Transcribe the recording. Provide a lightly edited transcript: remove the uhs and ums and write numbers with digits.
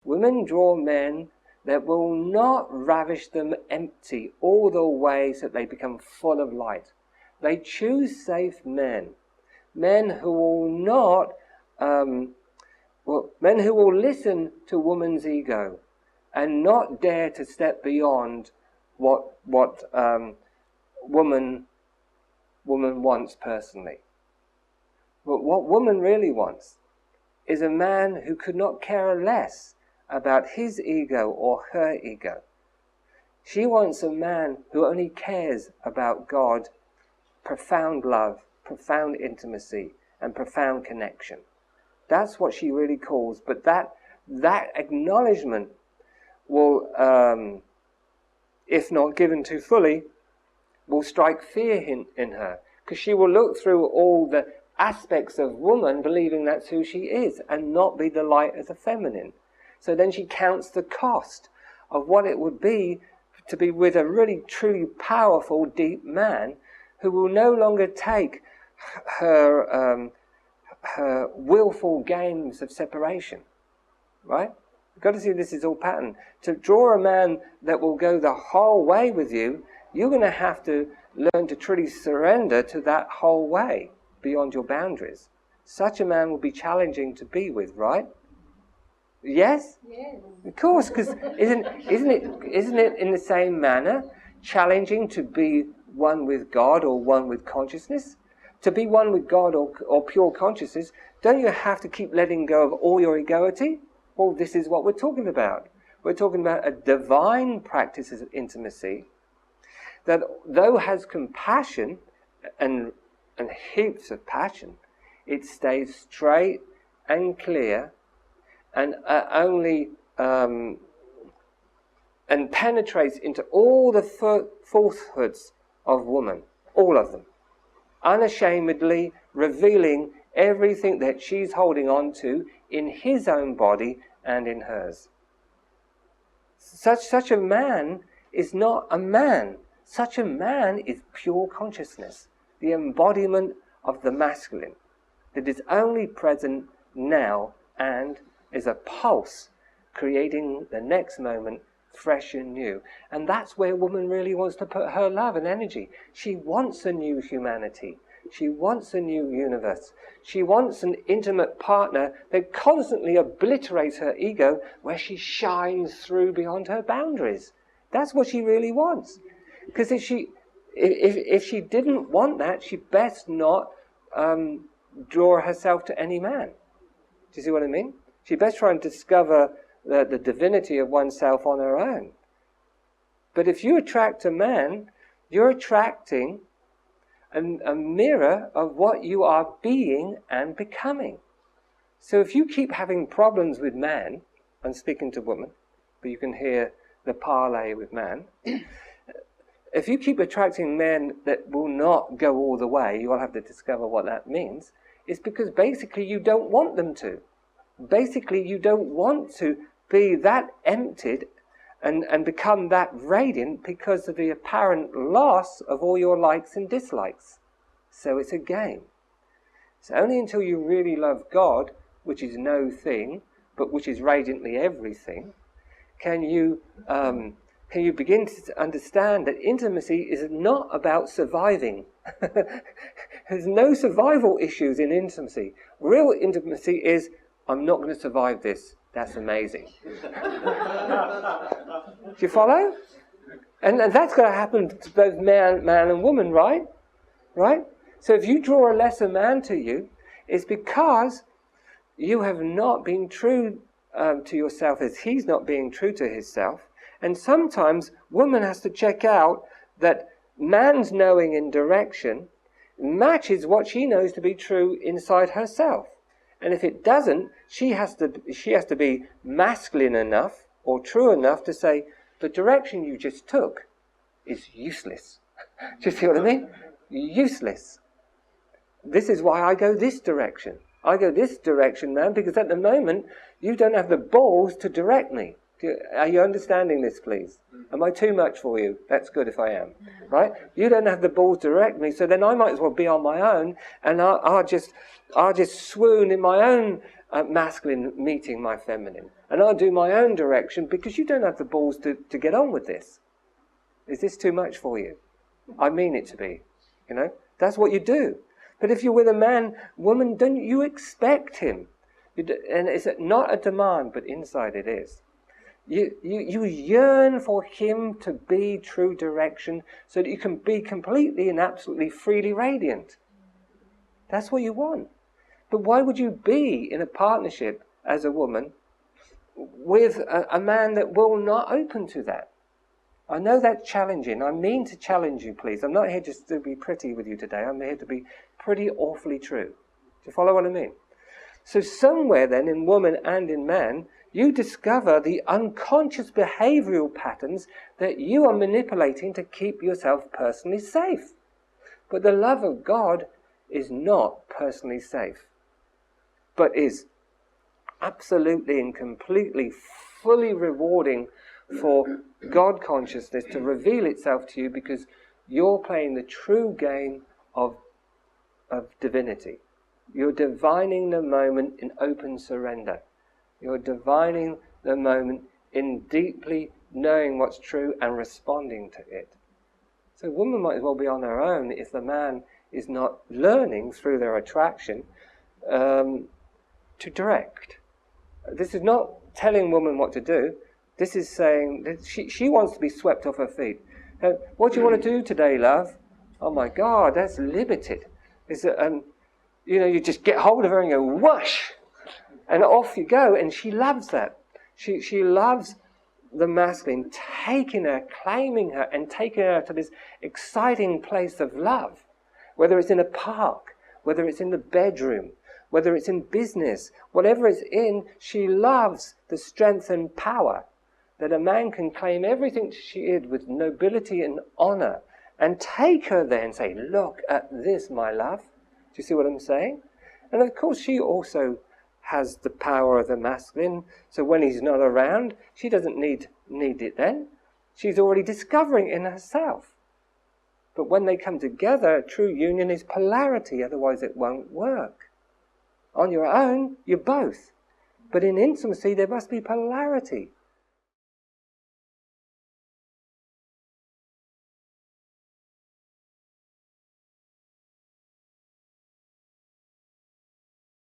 Women draw men that will not ravish them empty all the way so that they become full of light. They choose safe men. Men who will not, men who will listen to woman's ego and not dare to step beyond what woman wants personally. But what woman really wants is a man who could not care less about his ego or her ego. She wants a man who only cares about God, profound love, profound intimacy, and profound connection. That's what she really calls. But that acknowledgement will, if not given too fully, will strike fear in her, because she will look through all the aspects of woman believing that's who she is and not be the light as a feminine. So then she counts the cost of what it would be to be with a really truly powerful deep man who will no longer take her willful games of separation. Right? You've got to see this is all pattern. To draw a man that will go the whole way with you, you're going to have to learn to truly surrender to that whole way beyond your boundaries. Such a man will be challenging to be with, right? Yes? Yes. Of course, because isn't it in the same manner challenging to be one with God or one with consciousness? To be one with God or pure consciousness, don't you have to keep letting go of all your egoity? Well, this is what we're talking about. We're talking about a divine practice of intimacy that, though has compassion and heaps of passion, it stays straight and clear and and penetrates into all the falsehoods of woman, all of them, unashamedly revealing everything that she's holding on to in his own body and in hers. Such a man is not a man. Such a man is pure consciousness, the embodiment of the masculine, that is only present now and is a pulse creating the next moment fresh and new. And that's where woman really wants to put her love and energy. She wants a new humanity. She wants a new universe. She wants an intimate partner that constantly obliterates her ego, where she shines through beyond her boundaries. That's what she really wants. Because if she didn't want that, she'd best not draw herself to any man. Do you see what I mean? She'd best try and discover the divinity of oneself on her own. But if you attract a man, you're attracting a mirror of what you are being and becoming. So if you keep having problems with man, I'm speaking to woman, but you can hear the parlay with man. If you keep attracting men that will not go all the way, you'll have to discover what that means. It's because basically you don't want them to. Basically you don't want to be that emptied and become that radiant because of the apparent loss of all your likes and dislikes. So it's a game. It's only until you really love God, which is no thing, but which is radiantly everything, can you begin to understand that intimacy is not about surviving. There's no survival issues in intimacy. Real intimacy is, I'm not going to survive this. That's amazing. Do you follow? And that's going to happen to both man and woman, right? Right? So if you draw a lesser man to you, it's because you have not been true to yourself as he's not being true to himself. And sometimes woman has to check out that man's knowing in direction matches what she knows to be true inside herself. And if it doesn't, she has to be masculine enough or true enough to say, the direction you just took is useless. Do you see what I mean? Useless. This is why I go this direction. I go this direction, man, because at the moment you don't have the balls to direct me. Are you understanding this, please? Am I too much for you? That's good if I am. Right? You don't have the balls to direct me, so then I might as well be on my own, and I'll just swoon in my own masculine meeting my feminine. And I'll do my own direction because you don't have the balls to get on with this. Is this too much for you? I mean it to be. You know, that's what you do. But if you're with a man, woman, don't you expect him? And it's not a demand, but inside it is. You yearn for him to be true direction so that you can be completely and absolutely freely radiant. That's what you want. But why would you be in a partnership as a woman with a man that will not open to that? I know that's challenging. I mean to challenge you, please. I'm not here just to be pretty with you today. I'm here to be pretty awfully true. Do you follow what I mean? So somewhere then, in woman and in man, you discover the unconscious behavioral patterns that you are manipulating to keep yourself personally safe. But the love of God is not personally safe, but is absolutely and completely, fully rewarding for God consciousness to reveal itself to you, because you're playing the true game of divinity. You're divining the moment in open surrender. You're divining the moment in deeply knowing what's true and responding to it. So a woman might as well be on her own if the man is not learning through their attraction to direct. This is not telling woman what to do. This is saying that she wants to be swept off her feet. What do you want to do today, love? Oh my God, that's limited. You just get hold of her and go whoosh, and off you go. And she loves that. She loves the masculine taking her, claiming her, and taking her to this exciting place of love. Whether it's in a park, whether it's in the bedroom, whether it's in business, whatever it's in, she loves the strength and power that a man can claim everything she is with nobility and honor, and take her there and say, look at this, my love. Do you see what I'm saying? And of course she also has the power of the masculine, so when he's not around, she doesn't need it then. She's already discovering it in herself. But when they come together, true union is polarity, otherwise it won't work. On your own, you're both. But in intimacy, there must be polarity.